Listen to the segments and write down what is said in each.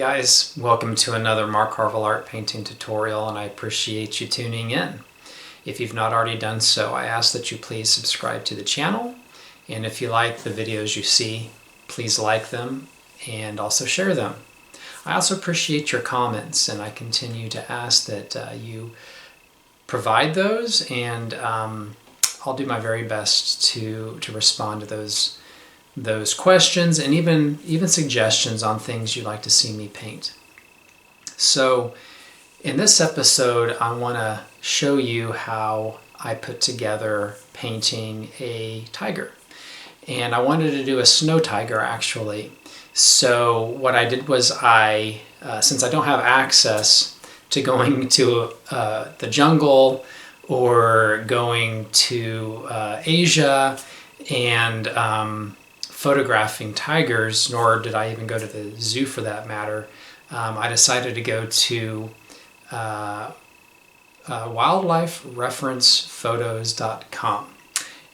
guys, welcome to another Marc Harvill art painting tutorial, and I appreciate you tuning in. If you've not already done so, I ask that you please subscribe to the channel, and if you like the videos you see, please like them and also share them. I also appreciate your comments, and I continue to ask that you provide those, and I'll do my very best to respond to those questions and even suggestions on things you'd like to see me paint. So in this episode, I want to show you how I put together painting a tiger. And I wanted to do a snow tiger, actually. So what I did was since I don't have access to going to the jungle or going to Asia and photographing tigers, nor did I even go to the zoo for that matter, I decided to go to wildlifereferencephotos.com,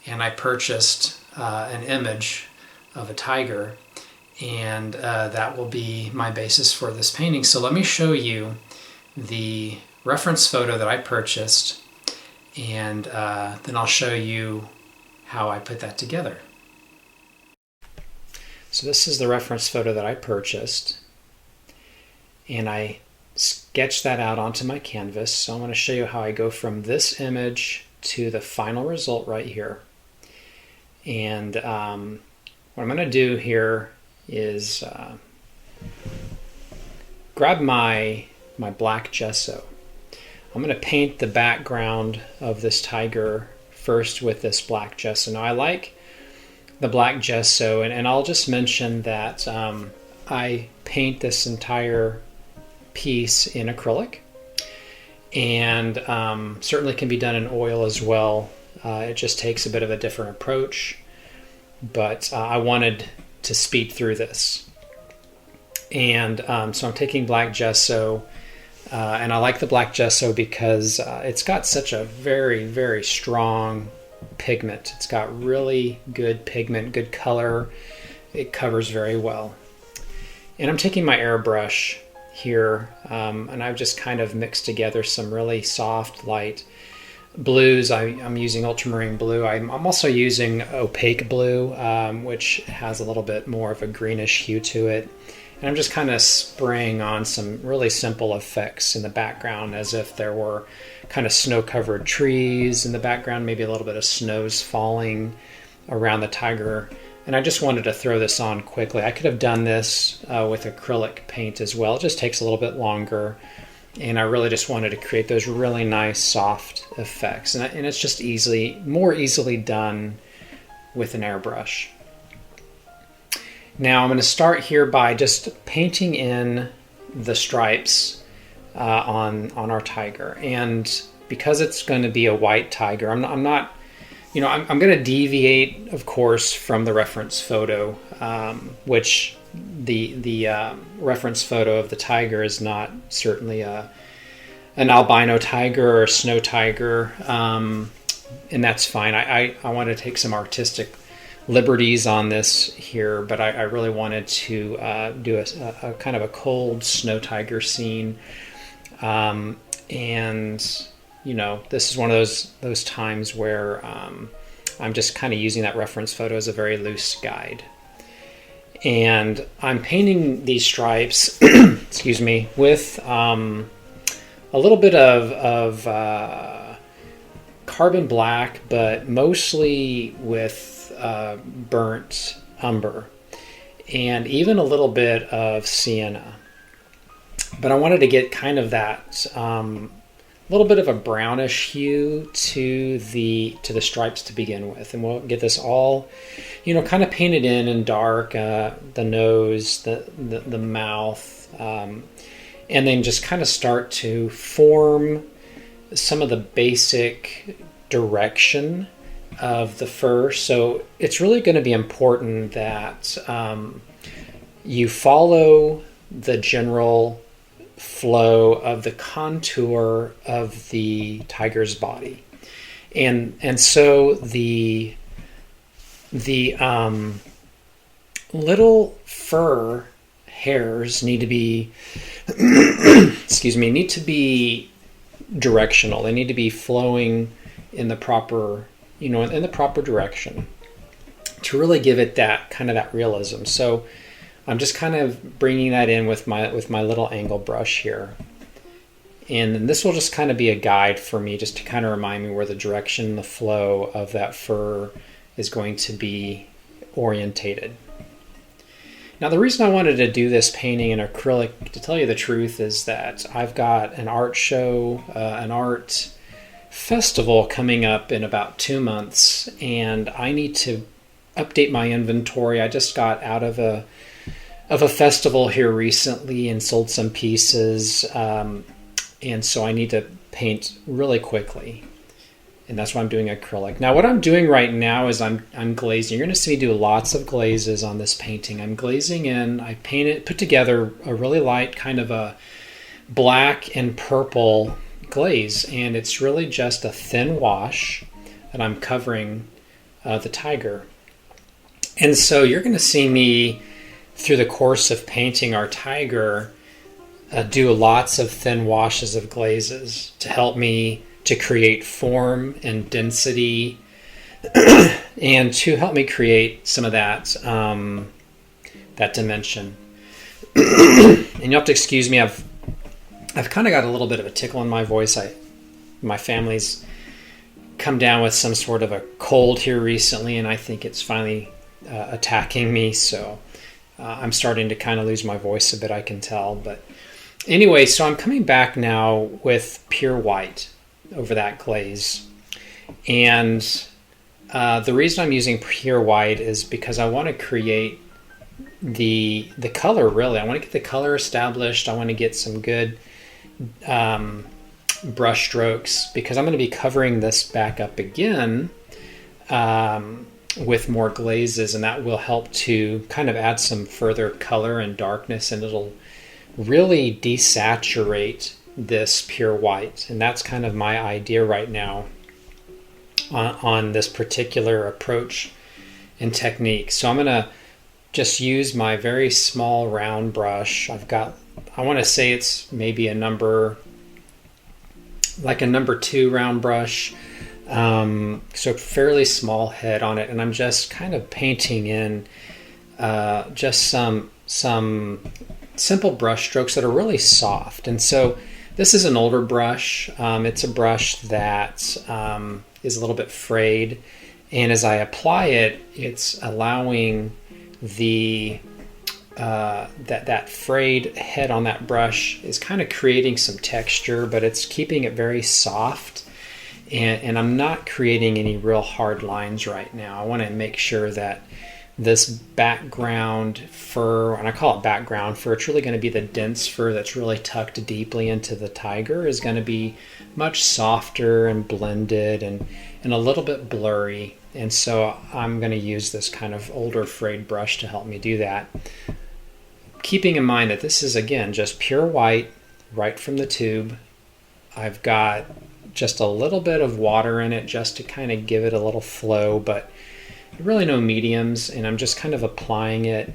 and I purchased an image of a tiger, and that will be my basis for this painting. So let me show you the reference photo that I purchased, and then I'll show you how I put that together. So this is the reference photo that I purchased, and I sketched that out onto my canvas. So I want to show you how I go from this image to the final result right here. And what I'm going to do here is grab my black gesso. I'm going to paint the background of this tiger first with this black gesso. Now I like the black gesso, and I'll just mention that I paint this entire piece in acrylic, and certainly can be done in oil as well. It just takes a bit of a different approach, but I wanted to speed through this. And so I'm taking black gesso, and I like the black gesso because it's got such a very, very strong pigment. It's got really good pigment, good color. It covers very well. And I'm taking my airbrush here, and I've just kind of mixed together some really soft, light blues. I'm using ultramarine blue. I'm also using opaque blue, which has a little bit more of a greenish hue to it. And I'm just kind of spraying on some really simple effects in the background, as if there were kind of snow-covered trees in the background, maybe a little bit of snows falling around the tiger. And I just wanted to throw this on quickly. I could have done this with acrylic paint as well. It just takes a little bit longer. And I really just wanted to create those really nice soft effects. And it's just more easily done with an airbrush. Now I'm going to start here by just painting in the stripes on our tiger, and because it's going to be a white tiger, I'm not, I'm going to deviate, of course, from the reference photo, which the reference photo of the tiger is not certainly an albino tiger or a snow tiger, and that's fine. I want to take some artistic liberties on this here, but I really wanted to do a kind of a cold snow tiger scene. And this is one of those times where I'm just kind of using that reference photo as a very loose guide. And I'm painting these stripes, excuse me, with a little bit of carbon black, but mostly with burnt umber, and even a little bit of sienna. But I wanted to get kind of that little bit of a brownish hue to the stripes to begin with, and we'll get this all, kind of painted in dark, the nose, the mouth, and then just kind of start to form some of the basic direction of the fur. So it's really going to be important that you follow the general flow of the contour of the tiger's body, and so the little fur hairs need to be, excuse me, need to be directional. They need to be flowing in the proper, in the proper direction to really give it that kind of that realism. So I'm just kind of bringing that in with my little angle brush here. And this will just kind of be a guide for me, just to kind of remind me where the direction, the flow of that fur is going to be orientated. Now, the reason I wanted to do this painting in acrylic, to tell you the truth, is that I've got an art show, an art festival coming up in about 2 months, and I need to update my inventory. I just got out of a festival here recently and sold some pieces, and so I need to paint really quickly, and that's why I'm doing acrylic. Now, what I'm doing right now is I'm glazing. You're going to see me do lots of glazes on this painting. I'm glazing in. I put together a really light kind of a black and purple glaze, and it's really just a thin wash that I'm covering the tiger. And so you're going to see me, through the course of painting our tiger, do lots of thin washes of glazes to help me to create form and density, and to help me create some of that that dimension. And you'll have to excuse me, I've kind of got a little bit of a tickle in my voice. My family's come down with some sort of a cold here recently, and I think it's finally attacking me, so I'm starting to kind of lose my voice a bit, I can tell. But anyway, so I'm coming back now with pure white over that glaze, and the reason I'm using pure white is because I want to create the color. Really, I want to get the color established. I want to get some good brush strokes, because I'm going to be covering this back up again with more glazes, and that will help to kind of add some further color and darkness, and it'll really desaturate this pure white. And that's kind of my idea right now on this particular approach and technique. So I'm going to just use my very small round brush. I want to say it's maybe a number 2 round brush, so fairly small head on it, and I'm just kind of painting in just some simple brush strokes that are really soft. And so this is an older brush. It's a brush that is a little bit frayed, and as I apply it, it's allowing the that frayed head on that brush is kind of creating some texture, but it's keeping it very soft, and I'm not creating any real hard lines right now. I want to make sure that this background fur, and I call it background fur, it's really going to be the dense fur that's really tucked deeply into the tiger, is going to be much softer and blended and a little bit blurry. And so I'm going to use this kind of older frayed brush to help me do that, keeping in mind that this is, again, just pure white right from the tube. I've got just a little bit of water in it just to kind of give it a little flow, but really no mediums, and I'm just kind of applying it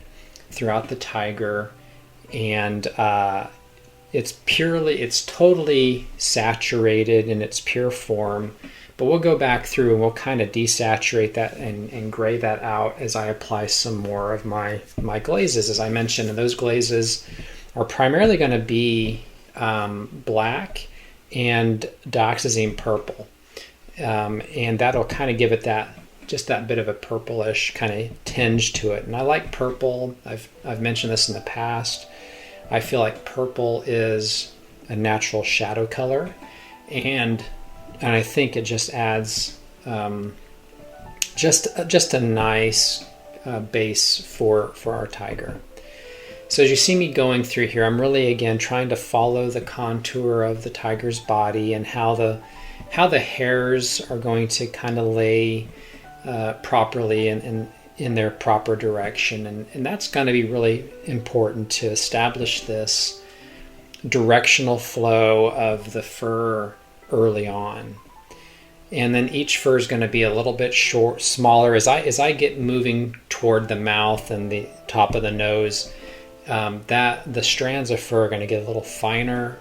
throughout the tiger, and it's totally saturated in its pure form. But we'll go back through and we'll kind of desaturate that and gray that out as I apply some more of my glazes, as I mentioned. And those glazes are primarily going to be black and dioxazine purple, and that'll kind of give it that bit of a purplish kind of tinge to it. And I like purple. I've mentioned this in the past. I feel like purple is a natural shadow color, and I think it just adds just a nice base for our tiger. So as you see me going through here, I'm really, again, trying to follow the contour of the tiger's body and how the hairs are going to kind of lay properly and in their proper direction. And that's going to be really important to establish this directional flow of the fur early on. And then each fur is going to be a little bit smaller as I get moving toward the mouth and the top of the nose. that the strands of fur are going to get a little finer.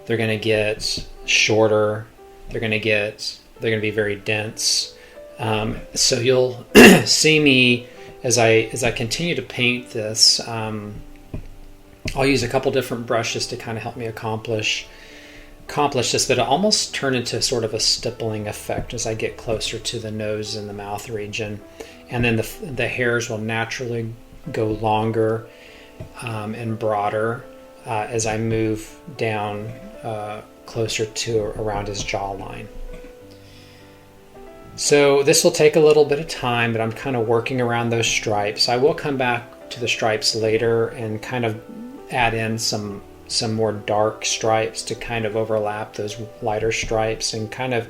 They're going to get shorter. They're going to be very dense. So you'll see me as I continue to paint this. I'll use a couple different brushes to kind of help me accomplish this, but it almost turn into sort of a stippling effect as I get closer to the nose and the mouth region, and then the hairs will naturally go longer and broader as I move down closer to around his jawline. So this will take a little bit of time, but I'm kind of working around those stripes. I will come back to the stripes later and kind of add in some more dark stripes to kind of overlap those lighter stripes and kind of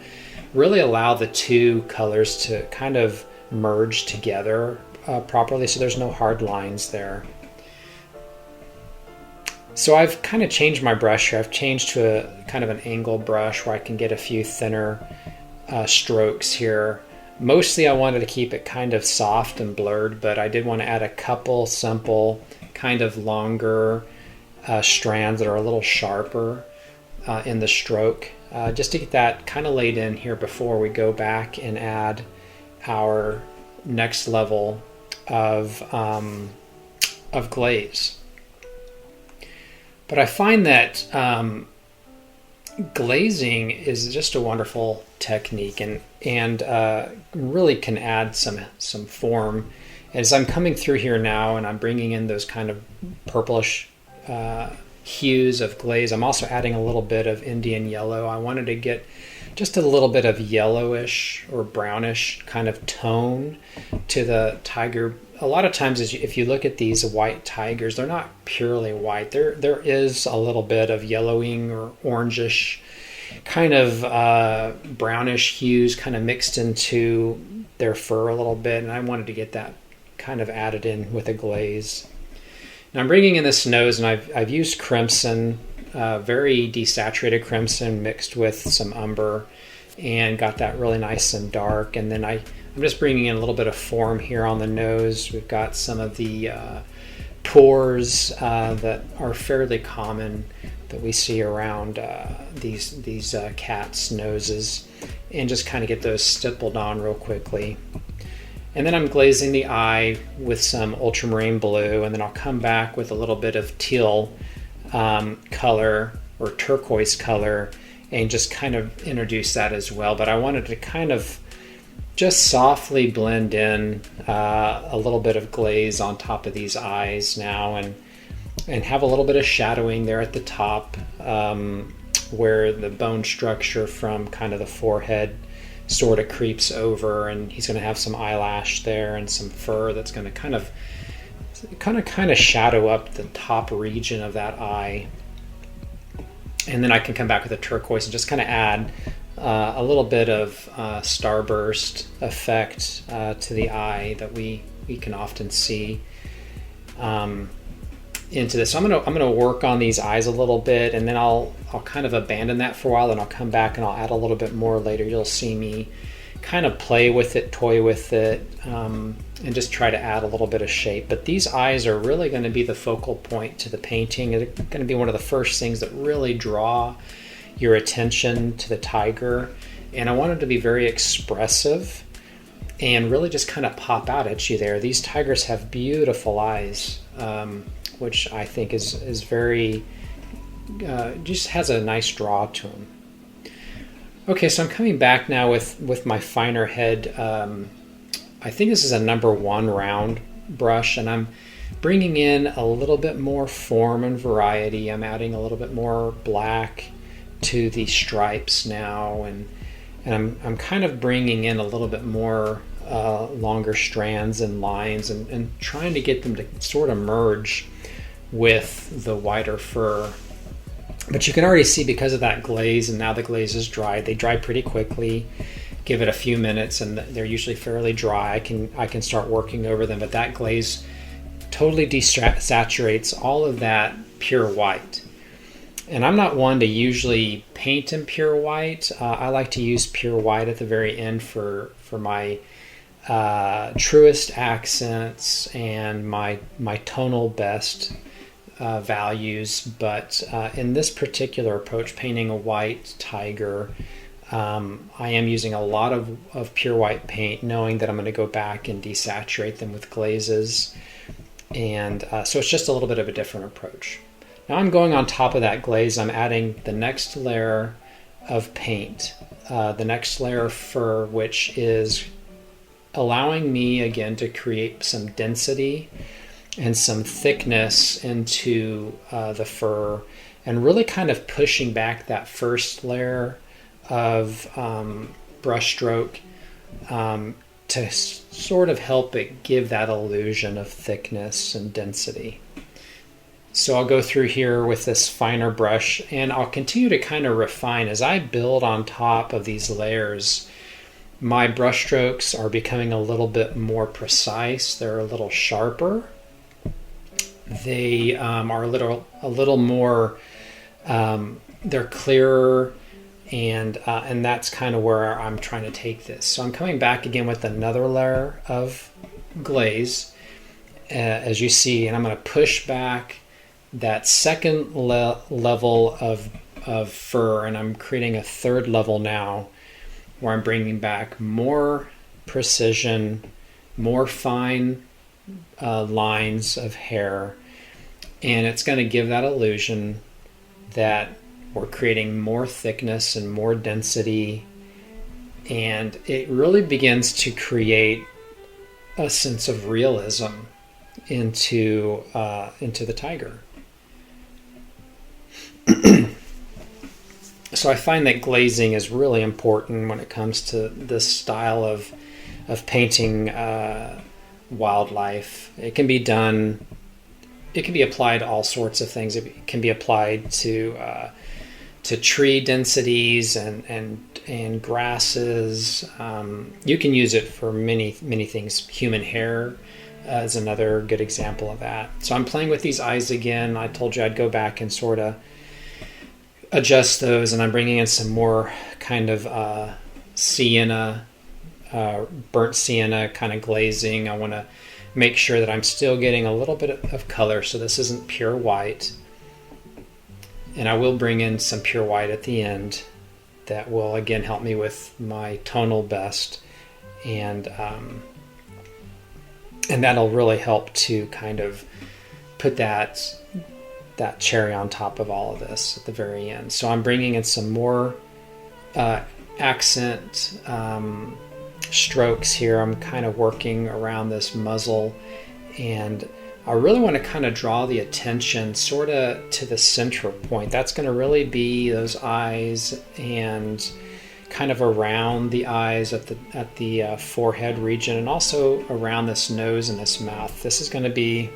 really allow the two colors to kind of merge together properly, so there's no hard lines there. So I've kind of changed my brush here. I've changed to a kind of an angle brush where I can get a few thinner strokes here. Mostly I wanted to keep it kind of soft and blurred, but I did want to add a couple simple kind of longer strands that are a little sharper in the stroke, just to get that kind of laid in here before we go back and add our next level of glaze. But I find that glazing is just a wonderful technique and really can add some form. As I'm coming through here now and I'm bringing in those kind of purplish hues of glaze, I'm also adding a little bit of Indian yellow. I wanted to get just a little bit of yellowish or brownish kind of tone to the tiger. A lot of times if you look at these white tigers, they're not purely white. There is a little bit of yellowing or orangish kind of brownish hues kind of mixed into their fur a little bit, and I wanted to get that kind of added in with a glaze. Now I'm bringing in this nose, and I've used crimson, very desaturated crimson mixed with some umber, and got that really nice and dark. And then I'm just bringing in a little bit of form here on the nose. We've got some of the pores that are fairly common that we see around these cats' noses, and just kind of get those stippled on real quickly. And then I'm glazing the eye with some ultramarine blue, and then I'll come back with a little bit of teal color or turquoise color and just kind of introduce that as well. But I wanted to kind of just softly blend in a little bit of glaze on top of these eyes now, and have a little bit of shadowing there at the top where the bone structure from kind of the forehead sort of creeps over, and he's going to have some eyelash there and some fur that's going to kind of shadow up the top region of that eye. And then I can come back with a turquoise and just kind of add a little bit of starburst effect to the eye that we can often see into this. So I'm gonna work on these eyes a little bit, and then I'll kind of abandon that for a while, and I'll come back and I'll add a little bit more later. You'll see me kind of play with it, toy with it, and just try to add a little bit of shape. But these eyes are really going to be the focal point to the painting. It's going to be one of the first things that really draw your attention to the tiger, and I want it to be very expressive and really just kind of pop out at you there. These tigers have beautiful eyes, which I think is very, just has a nice draw to them. Okay, so I'm coming back now with my finer head. I think this is a number 1 round brush, and I'm bringing in a little bit more form and variety. I'm adding a little bit more black to the stripes now, and I'm kind of bringing in a little bit more longer strands and lines, and trying to get them to sort of merge with the whiter fur. But you can already see, because of that glaze, and now the glaze is dry, they dry pretty quickly. Give it a few minutes and they're usually fairly dry. I can start working over them, but that glaze totally desaturates all of that pure white. And I'm not one to usually paint in pure white. I like to use pure white at the very end for my truest accents and my tonal best values, but in this particular approach, painting a white tiger, I am using a lot of pure white paint, knowing that I'm going to go back and desaturate them with glazes. And so it's just a little bit of a different approach. Now I'm going on top of that glaze, I'm adding the next layer of paint, the next layer of fur, which is allowing me again to create some density and some thickness into the fur, and really kind of pushing back that first layer of brush stroke to sort of help it give that illusion of thickness and density. So I'll go through here with this finer brush, and I'll continue to kind of refine as I build on top of these layers. My brush strokes are becoming a little bit more precise. They're a little sharper. They are a little more, they're clearer, and that's kind of where I'm trying to take this. So I'm coming back again with another layer of glaze, as you see, and I'm going to push back that second level of fur, and I'm creating a third level now where I'm bringing back more precision, more fine lines of hair, and it's going to give that illusion that we're creating more thickness and more density, and it really begins to create a sense of realism into the tiger. So I find that glazing is really important when it comes to this style of painting wildlife. It can be done. It can be applied to all sorts of things. It can be applied to tree densities and grasses. You can use it for many things. Human hair is another good example of that. So I'm playing with these eyes again. I told you I'd go back and sort of adjust those, and I'm bringing in some more kind of sienna, burnt sienna kind of glazing. I want to make sure that I'm still getting a little bit of color, so this isn't pure white. And I will bring in some pure white at the end that will again help me with my tonal best, and that'll really help to kind of put that cherry on top of all of this at the very end. So I'm bringing in some more accent strokes here. I'm kind of working around this muzzle, and I really want to kind of draw the attention sort of to the central point. That's going to really be those eyes, and kind of around the eyes at the forehead region, and also around this nose and this mouth. This is going to be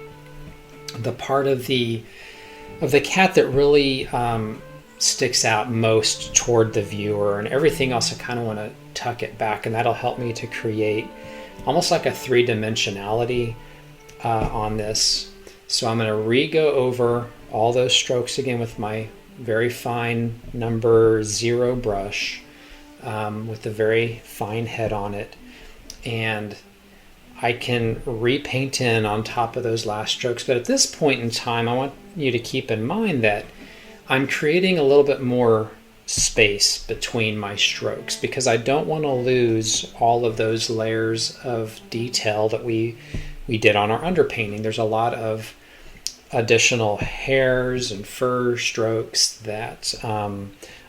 the part of the cat that really sticks out most toward the viewer, and everything else I kind of want to tuck it back, and that'll help me to create almost like a three-dimensionality on this. So I'm going to re-go over all those strokes again with my very fine number 0 brush with the very fine head on it, and I can repaint in on top of those last strokes. But at this point in time, I want you to keep in mind that I'm creating a little bit more space between my strokes, because I don't want to lose all of those layers of detail that we did on our underpainting. There's a lot of additional hairs and fur strokes that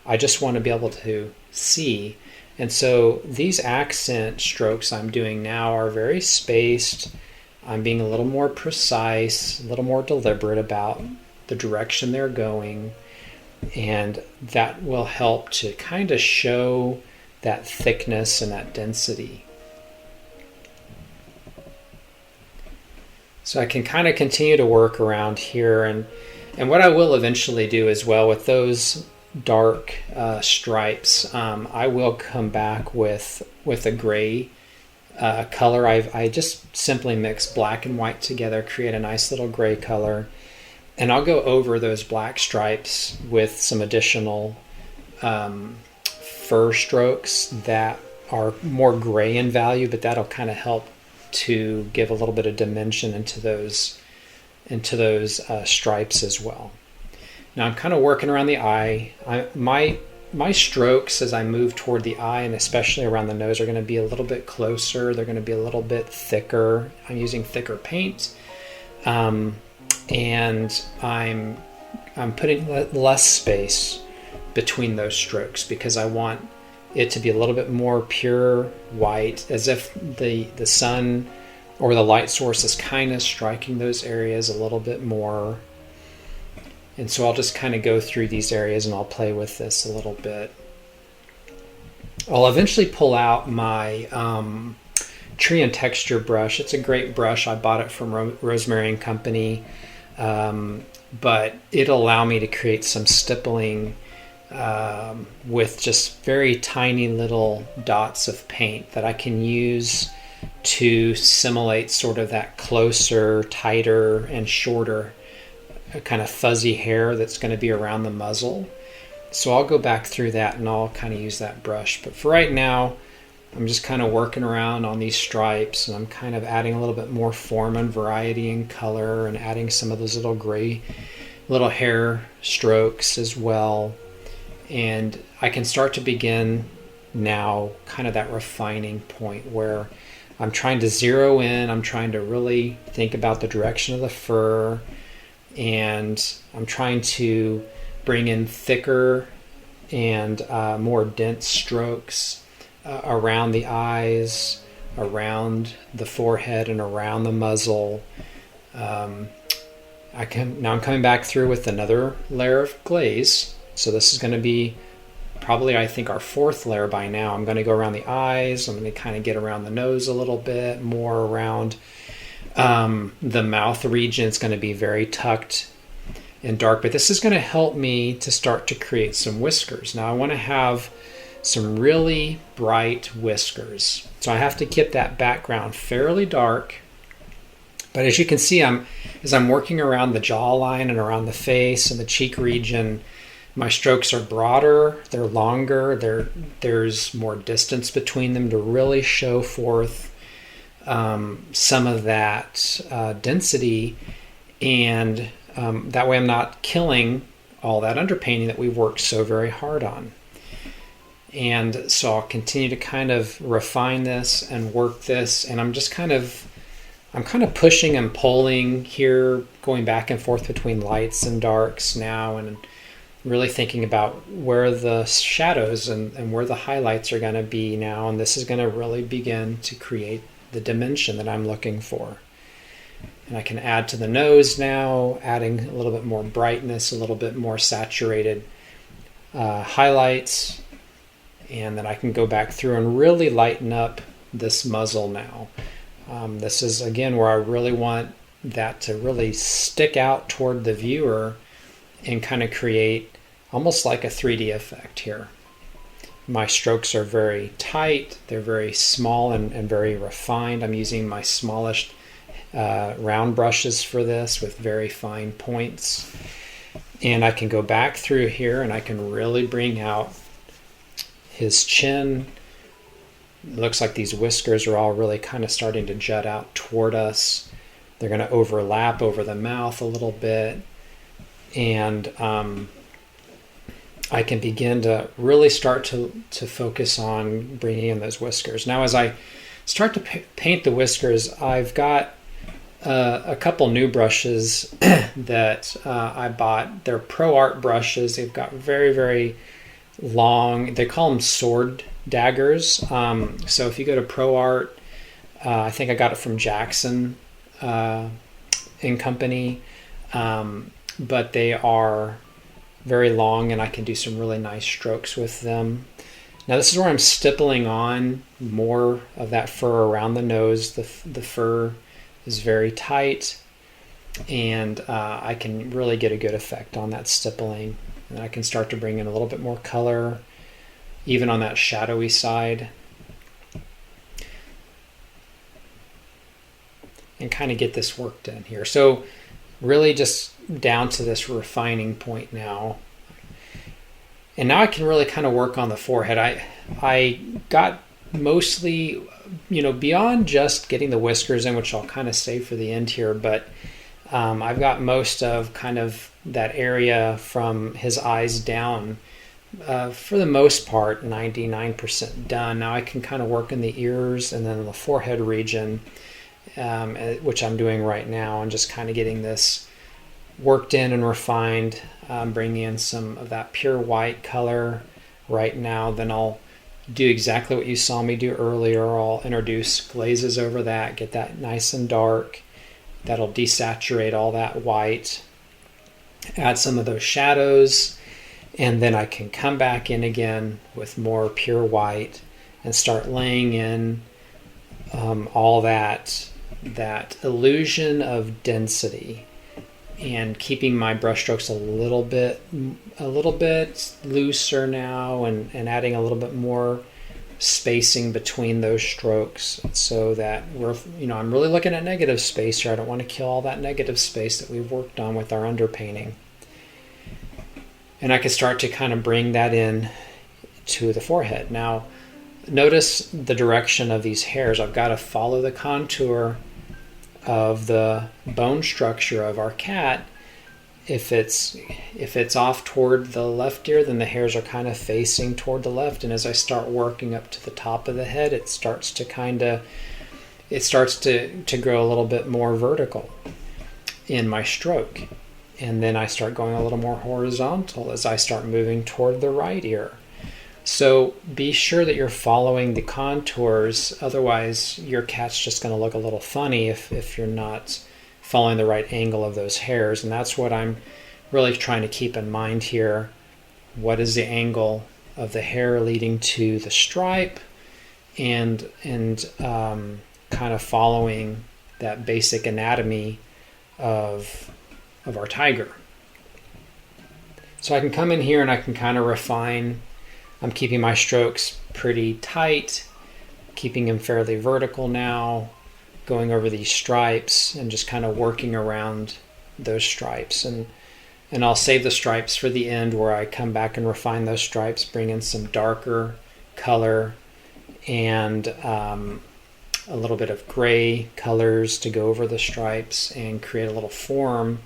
I just want to be able to see. And so these accent strokes I'm doing now are very spaced. I'm being a little more precise, a little more deliberate about the direction they're going, and that will help to kind of show that thickness and that density. So I can kind of continue to work around here, and what I will eventually do as well with those dark stripes, I will come back with a gray color. I just simply mix black and white together, create a nice little gray color, and I'll go over those black stripes with some additional fur strokes that are more gray in value, but that'll kind of help to give a little bit of dimension into those into those stripes as well. Now I'm kind of working around the eye. My strokes as I move toward the eye and especially around the nose are going to be a little bit closer. They're going to be a little bit thicker. I'm using thicker paint, and I'm putting less space between those strokes because I want it to be a little bit more pure white, as if the sun or the light source is kind of striking those areas a little bit more. And so I'll just kind of go through these areas and I'll play with this a little bit. I'll eventually pull out my tree and texture brush. It's a great brush. I bought it from Rosemary and Company, but it'll allow me to create some stippling with just very tiny little dots of paint that I can use to simulate sort of that closer, tighter, and shorter kind of fuzzy hair that's going to be around the muzzle. So I'll go back through that and I'll kind of use that brush. But for right now, I'm just kind of working around on these stripes, and I'm kind of adding a little bit more form and variety in color and adding some of those little gray little hair strokes as well. And I can start to begin now kind of that refining point where I'm trying to zero in, I'm trying to really think about the direction of the fur, and I'm trying to bring in thicker and more dense strokes around the eyes, around the forehead, and around the muzzle. Now I'm coming back through with another layer of glaze. So this is going to be probably, I think, our fourth layer by now. I'm going to go around the eyes. I'm going to kind of get around the nose a little bit, more around the mouth region. It's going to be very tucked and dark, but this is going to help me to start to create some whiskers. Now I want to have some really bright whiskers. So I have to keep that background fairly dark. But as you can see, as I'm working around the jawline and around the face and the cheek region, my strokes are broader, they're longer, there's more distance between them to really show forth some of that density, and that way I'm not killing all that underpainting that we've worked so very hard on. And so I'll continue to kind of refine this and work this, and I'm kind of pushing and pulling here, going back and forth between lights and darks now, and really thinking about where the shadows and where the highlights are going to be now, and this is going to really begin to create the dimension that I'm looking for. And I can add to the nose now, adding a little bit more brightness, a little bit more saturated highlights, and then I can go back through and really lighten up this muzzle now. This is, again, where I really want that to really stick out toward the viewer and kind of create almost like a 3D effect here. My strokes are very tight, they're very small and very refined. I'm using my smallest round brushes for this with very fine points. And I can go back through here and I can really bring out his chin. It looks like these whiskers are all really kind of starting to jut out toward us. They're going to overlap over the mouth a little bit. And I can begin to really start to focus on bringing in those whiskers. Now, as I start to paint the whiskers, I've got a couple new brushes that I bought. They're Pro Art brushes. They've got very, very long, they call them sword daggers. So if you go to Pro Art, I think I got it from Jackson and Company, but they are very long and I can do some really nice strokes with them. Now this is where I'm stippling on more of that fur around the nose. The fur is very tight, and I can really get a good effect on that stippling. And I can start to bring in a little bit more color, even on that shadowy side, and kind of get this worked in here. So really just down to this refining point now. And now I can really kind of work on the forehead. I got mostly, beyond just getting the whiskers in, which I'll kind of save for the end here, but I've got most of kind of that area from his eyes down, for the most part, 99% done. Now I can kind of work in the ears and then the forehead region, which I'm doing right now, and just kind of getting this worked in and refined, bringing in some of that pure white color right now. Then I'll do exactly what you saw me do earlier. I'll introduce glazes over that, get that nice and dark. That'll desaturate all that white, add some of those shadows, and then I can come back in again with more pure white and start laying in all that illusion of density, and keeping my brush strokes a little bit looser now, and adding a little bit more spacing between those strokes, so that I'm really looking at negative space here. I don't want to kill all that negative space that we've worked on with our underpainting. And I can start to kind of bring that in to the forehead. Now, notice the direction of these hairs. I've got to follow the contour of the bone structure of our cat. If it's off toward the left ear, then the hairs are kind of facing toward the left. And as I start working up to the top of the head, it starts to grow a little bit more vertical in my stroke. And then I start going a little more horizontal as I start moving toward the right ear. So be sure that you're following the contours. Otherwise, your cat's just going to look a little funny if you're not following the right angle of those hairs. And that's what I'm really trying to keep in mind here. What is the angle of the hair leading to the stripe, and kind of following that basic anatomy of our tiger. So I can come in here and I can kind of refine. I'm keeping my strokes pretty tight, keeping them fairly vertical now, going over these stripes and just kind of working around those stripes. And I'll save the stripes for the end, where I come back and refine those stripes, bring in some darker color and a little bit of gray colors to go over the stripes and create a little form,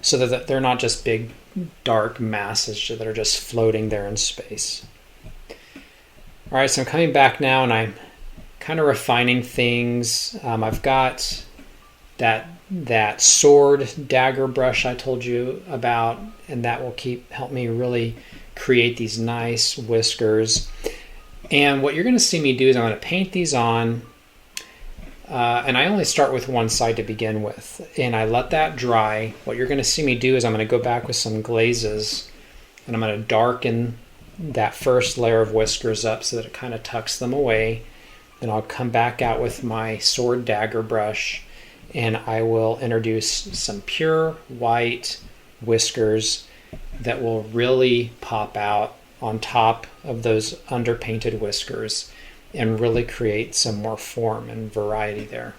so that they're not just big dark masses that are just floating there in space. All right, so I'm coming back now and I'm kind of refining things. I've got that sword dagger brush I told you about, and that will help me really create these nice whiskers. And what you're going to see me do is I'm going to paint these on, and I only start with one side to begin with, and I let that dry. What you're going to see me do is I'm going to go back with some glazes, and I'm going to darken that first layer of whiskers up so that it kind of tucks them away. Then I'll come back out with my sword dagger brush, and I will introduce some pure white whiskers that will really pop out on top of those underpainted whiskers and really create some more form and variety there.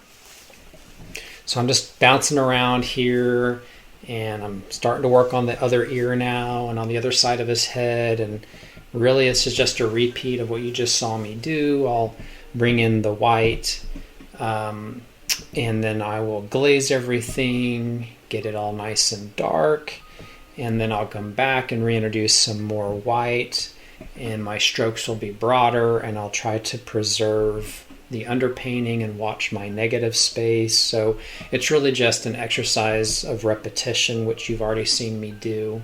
So I'm just bouncing around here, and I'm starting to work on the other ear now and on the other side of his head, and really it's just a repeat of what you just saw me do. I'll bring in the white, and then I will glaze everything, get it all nice and dark, and then I'll come back and reintroduce some more white, and my strokes will be broader, and I'll try to preserve the underpainting and watch my negative space. So it's really just an exercise of repetition, which you've already seen me do,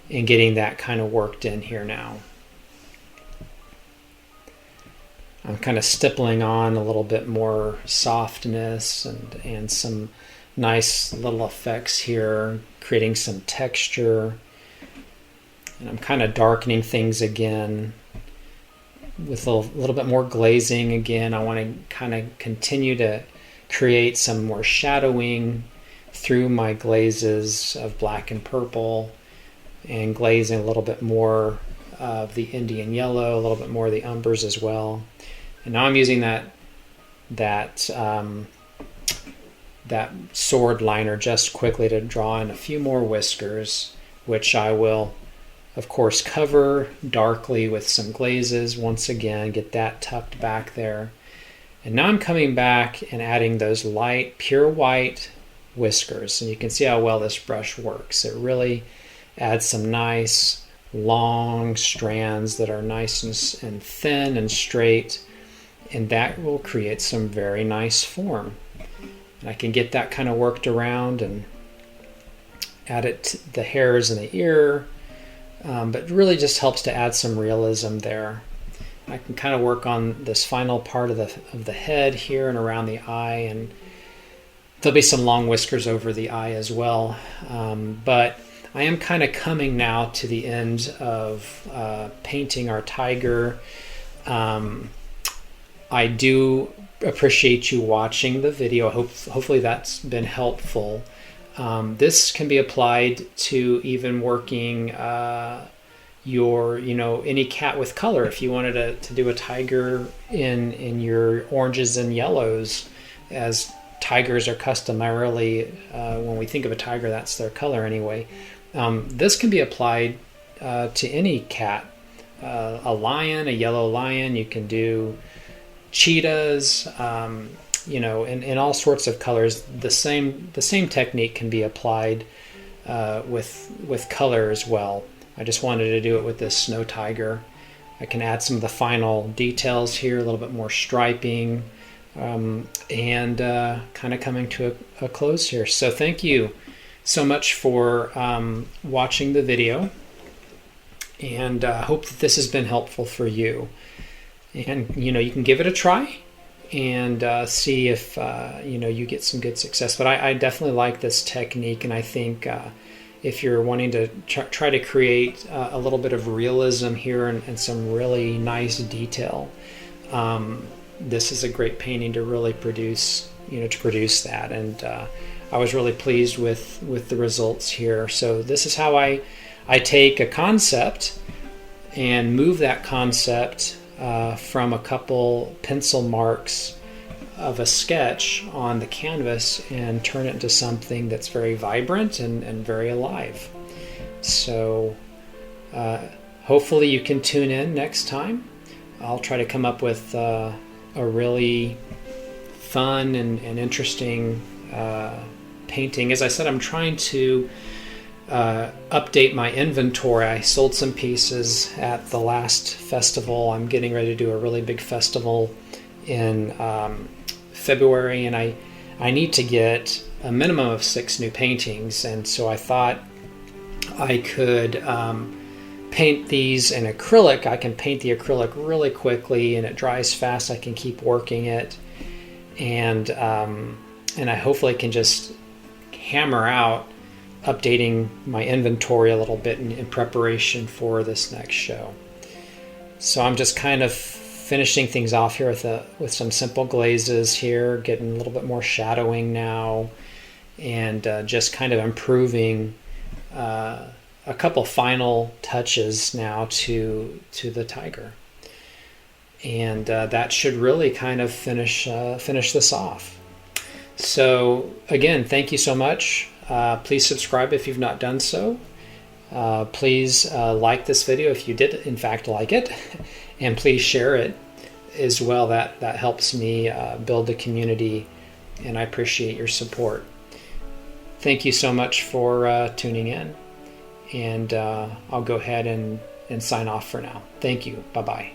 and getting that kind of worked in here now. I'm kind of stippling on a little bit more softness and some nice little effects here, creating some texture. And I'm kind of darkening things again with a little bit more glazing again. I want to kind of continue to create some more shadowing through my glazes of black and purple, and glazing a little bit more of the Indian yellow, a little bit more of the umbers as well. And now I'm using that sword liner just quickly to draw in a few more whiskers, which I will, of course, cover darkly with some glazes once again, get that tucked back there. And now I'm coming back and adding those light, pure white whiskers. And you can see how well this brush works. It really adds some nice long strands that are nice and thin and straight, and that will create some very nice form. And I can get that kind of worked around and add it to the hairs in the ear, but it really just helps to add some realism there. I can kind of work on this final part of the head here and around the eye, and there'll be some long whiskers over the eye as well. But I am kind of coming now to the end of painting our tiger. I do appreciate you watching the video. Hopefully that's been helpful. This can be applied to even working your, any cat with color. If you wanted to do a tiger in your oranges and yellows, as tigers are customarily, when we think of a tiger, that's their color anyway. This can be applied to any cat, a lion, a yellow lion. You can do cheetahs, in all sorts of colors. The same technique can be applied with color as well. I just wanted to do it with this snow tiger. I can add some of the final details here, a little bit more striping, and kind of coming to a close here. So thank you so much for watching the video, and hope that this has been helpful for you. And you can give it a try and see if you get some good success. But I definitely like this technique, and I think if you're wanting to try to create a little bit of realism here and some really nice detail, this is a great painting to really produce that. And I was really pleased with the results here. So this is how I take a concept and move that concept from a couple pencil marks of a sketch on the canvas and turn it into something that's very vibrant and very alive. So hopefully you can tune in next time. I'll try to come up with a really fun and interesting painting. As I said, I'm trying to update my inventory. I sold some pieces at the last festival. I'm getting ready to do a really big festival in February, and I need to get a minimum of 6 new paintings. And so I thought I could paint these in acrylic. I can paint the acrylic really quickly, and it dries fast. I can keep working it, and I hopefully can just hammer out updating my inventory a little bit in preparation for this next show. So I'm just kind of finishing things off here with some simple glazes here, getting a little bit more shadowing now, and just kind of improving a couple final touches now to the tiger. And that should really kind of finish this off. So again, thank you so much. Please subscribe if you've not done so. Please like this video if you did in fact like it, and please share it as well. That helps me build the community, and I appreciate your support. Thank you so much for tuning in, and I'll go ahead and sign off for now. Thank you. Bye-bye.